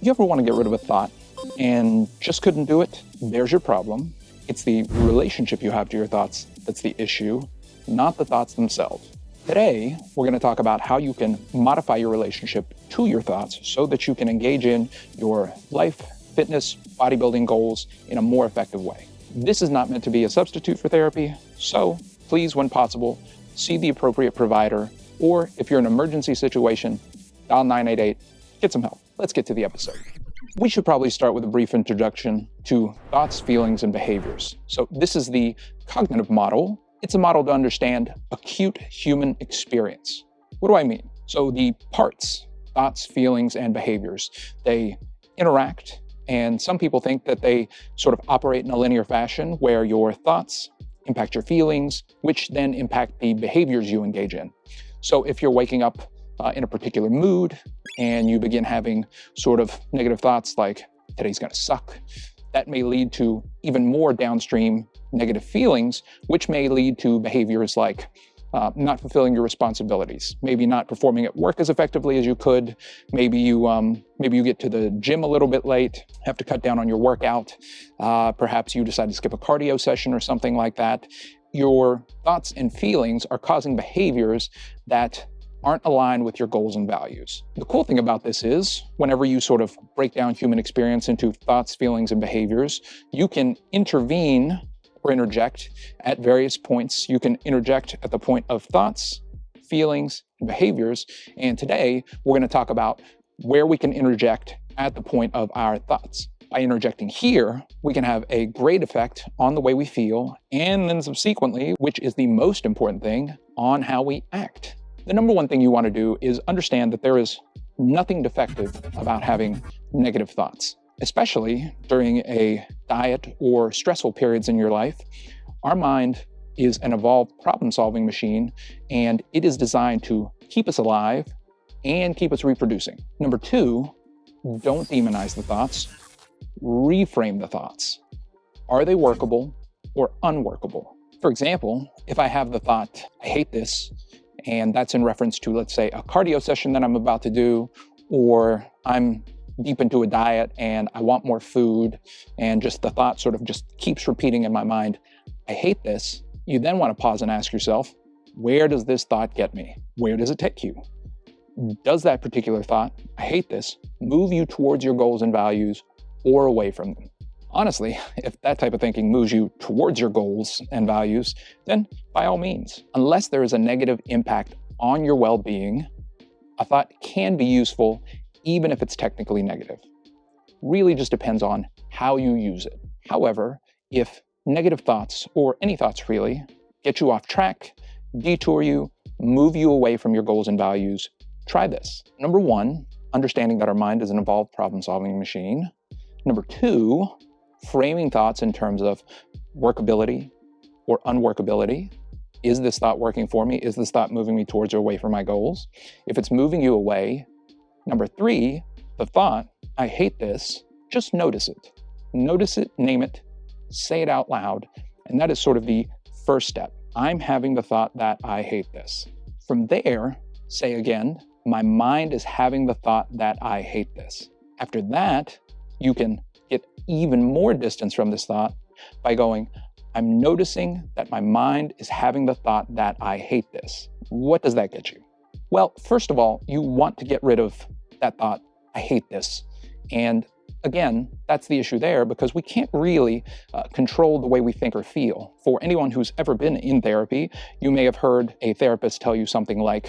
You ever want to get rid of a thought and just couldn't do it? There's your problem. It's the relationship you have to your thoughts that's the issue, not the thoughts themselves. Today, we're going to talk about how you can modify your relationship to your thoughts so that you can engage in your life, fitness, bodybuilding goals in a more effective way. This is not meant to be a substitute for therapy, so please, when possible, see the appropriate provider, or if you're in an emergency situation, dial 988, get some help. Let's get to the episode. We should probably start with a brief introduction to thoughts, feelings, and behaviors. So this is the cognitive model. It's a model to understand acute human experience. What do I mean? So the parts, thoughts, feelings, and behaviors, they interact, and some people think that they sort of operate in a linear fashion where your thoughts impact your feelings, which then impact the behaviors you engage in. So if you're waking up in a particular mood and you begin having sort of negative thoughts like, today's gonna suck, that may lead to even more downstream negative feelings, which may lead to behaviors like not fulfilling your responsibilities, maybe not performing at work as effectively as you could, maybe you get to the gym a little bit late, have to cut down on your workout, perhaps you decide to skip a cardio session or something like that. Your thoughts and feelings are causing behaviors that aren't aligned with your goals and values. The cool thing about this is, whenever you sort of break down human experience into thoughts, feelings, and behaviors, you can intervene or interject at various points. You can interject at the point of thoughts, feelings, and behaviors. And today, we're going to talk about where we can interject at the point of our thoughts. By interjecting here, we can have a great effect on the way we feel, and then subsequently, which is the most important thing, on how we act. The number one thing you want to do is understand that there is nothing defective about having negative thoughts, especially during a diet or stressful periods in your life. Our mind is an evolved problem-solving machine, and it is designed to keep us alive and keep us reproducing. Number two, don't demonize the thoughts. Reframe the thoughts. Are they workable or unworkable? For example, if I have the thought, I hate this, and that's in reference to, let's say, a cardio session that I'm about to do, or I'm deep into a diet and I want more food, and just the thought sort of just keeps repeating in my mind, I hate this. You then want to pause and ask yourself, where does this thought get me? Where does it take you? Does that particular thought, I hate this, move you towards your goals and values or away from them? Honestly, if that type of thinking moves you towards your goals and values, then by all means, unless there is a negative impact on your well-being, a thought can be useful even if it's technically negative. Really just depends on how you use it. However, if negative thoughts, or any thoughts really, get you off track, detour you, move you away from your goals and values, try this. Number one, understanding that our mind is an evolved problem-solving machine. Number two, framing thoughts in terms of workability or unworkability. Is this thought working for me? Is this thought moving me towards or away from my goals? If it's moving you away, number three, the thought, I hate this, just notice it. Notice it, name it, say it out loud. And that is sort of the first step. I'm having the thought that I hate this. From there, say again, my mind is having the thought that I hate this. After that, you can get even more distance from this thought by going, I'm noticing that my mind is having the thought that I hate this. What does that get you? Well, first of all, you want to get rid of that thought, I hate this. And again, that's the issue there, because we can't really control the way we think or feel. For anyone who's ever been in therapy, you may have heard a therapist tell you something like,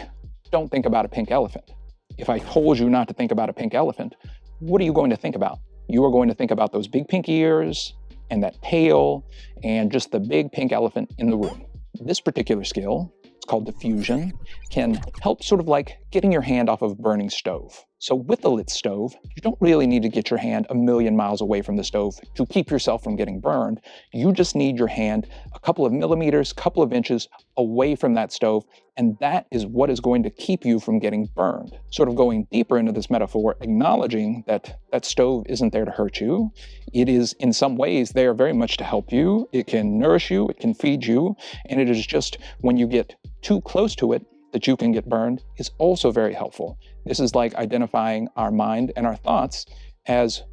don't think about a pink elephant. If I told you not to think about a pink elephant, what are you going to think about? You are going to think about those big pink ears and that tail and just the big pink elephant in the room. This particular skill, it's called diffusion, can help sort of like getting your hand off of a burning stove. So with a lit stove, you don't really need to get your hand a million miles away from the stove to keep yourself from getting burned. You just need your hand a couple of millimeters, couple of inches away from that stove, and that is what is going to keep you from getting burned. Sort of going deeper into this metaphor, acknowledging that that stove isn't there to hurt you. It is in some ways there very much to help you. It can nourish you, it can feed you, and it is just when you get too close to it that you can get burned is also very helpful. This is like identifying our mind and our thoughts as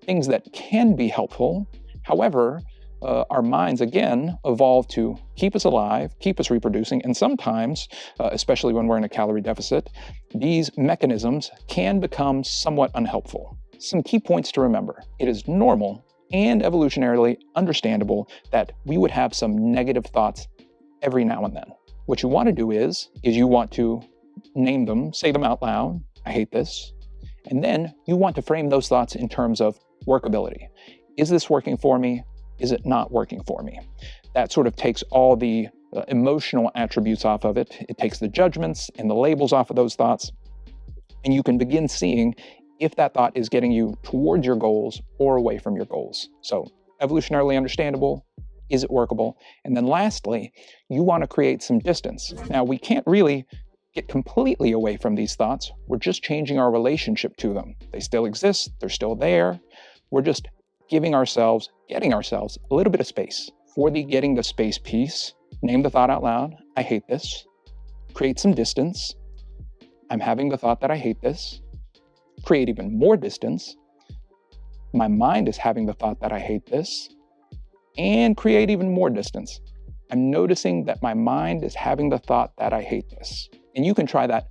things that can be helpful. However, our minds, again, evolve to keep us alive, keep us reproducing, and sometimes, especially when we're in a calorie deficit, these mechanisms can become somewhat unhelpful. Some key points to remember. It is normal and evolutionarily understandable that we would have some negative thoughts every now and then. What you want to do is you want to name them, say them out loud, I hate this, and then you want to frame those thoughts in terms of workability. Is this working for me? Is it not working for me? That sort of takes all the emotional attributes off of it. It takes the judgments and the labels off of those thoughts, and you can begin seeing if that thought is getting you towards your goals or away from your goals. So evolutionarily understandable, is it workable? And then lastly, you want to create some distance. Now, we can't really get completely away from these thoughts. We're just changing our relationship to them. They still exist, they're still there. We're just getting ourselves a little bit of space. For the getting the space piece, name the thought out loud, I hate this. Create some distance. I'm having the thought that I hate this. Create even more distance. My mind is having the thought that I hate this. And create even more distance. I'm noticing that my mind is having the thought that I hate this. And you can try that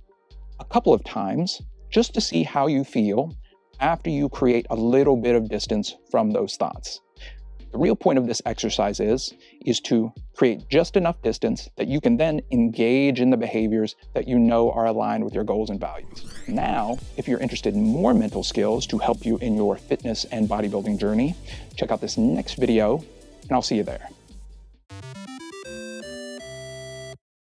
a couple of times just to see how you feel after you create a little bit of distance from those thoughts. The real point of this exercise is to create just enough distance that you can then engage in the behaviors that you know are aligned with your goals and values. Now, if you're interested in more mental skills to help you in your fitness and bodybuilding journey, check out this next video, and I'll see you there.